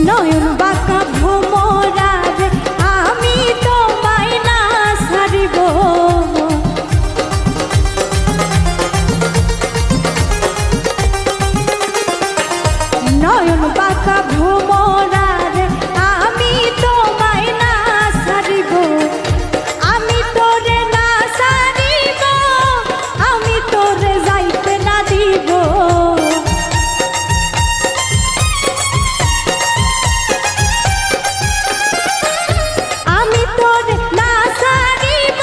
নয়ন বাঁকা ভ্রমরার আমি তোমায় না ছাড়িব। নয়ন বাঁকা ভ্রমরার আমি তোমায় না ছাড়িব। আমি তোরে না ছাড়িব, আমি তোরে যাইতে না দিব। আমি তোরে না ছাড়িব,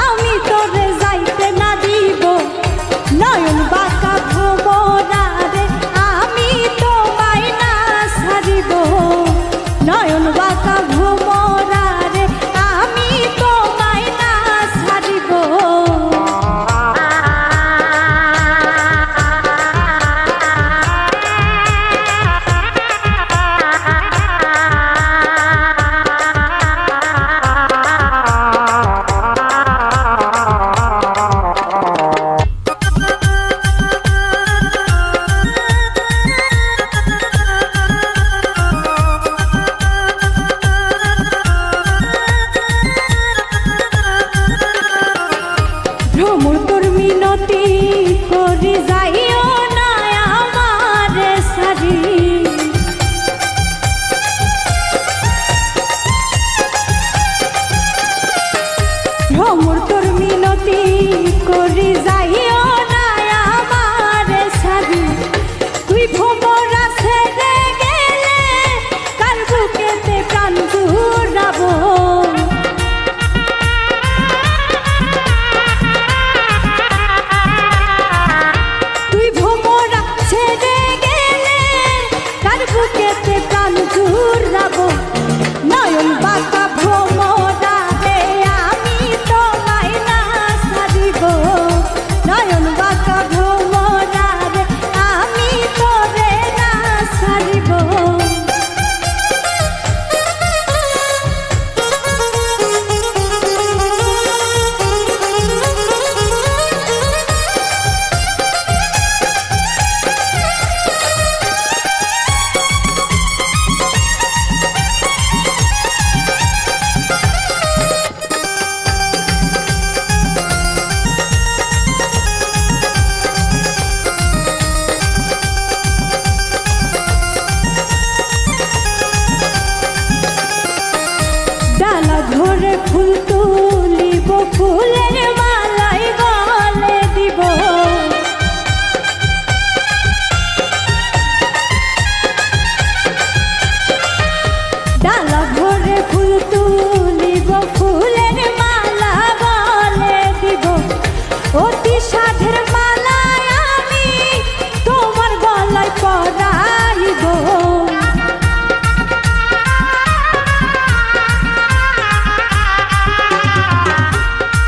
আমি তোরে যাইতে না দিব। নয়ন বাঁকা ভ্রমরারে আমি তোমায় না ছাড়িব। নয়ন বাঁকা ভ্রমরারে আমি তোমায় না ছাড়িব। ভ্রমর তোর মিনতি করি যাইও না আমার সারি। ভ্রমর তোর মিনতি করি যাইও না আমার সারি। তুই ভ্রমরা ছেড়ে গেলে কার বুকেতে প্রাণ জুড়াবো। নয়ন বাঁকা ভ্রমরারে আমি তোমায় না ছাড়িব। নয়ন বাঁকা ভ্রমরারে আমি তোরে না ছাড়িব। ডালা ধরে ফুল তুলিব, ফুলের মালাই গলে দিব। ডালা ধরে ফুল তুলিব, ফুলের মালা গলে দিব। অতি সাধের মালায় আমি তোমার গলায় পরাইব।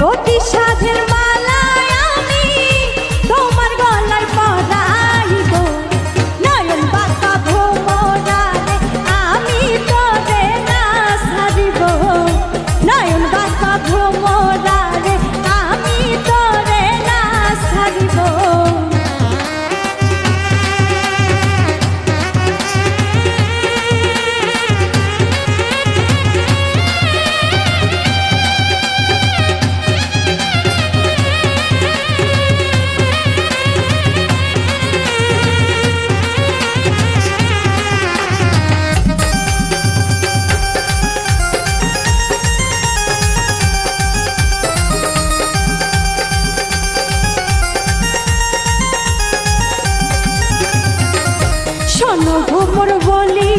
অতি সাধের মালায় আমি তোমার গলায় পরাইব। নয়ন বাঁকা ভ্রমরারে আমি তোরে না ছাড়িব। নয়ন বাঁকা ভ্রমরারে আমি তোরে না ছাড়িব। শোনো ভ্রমর বলি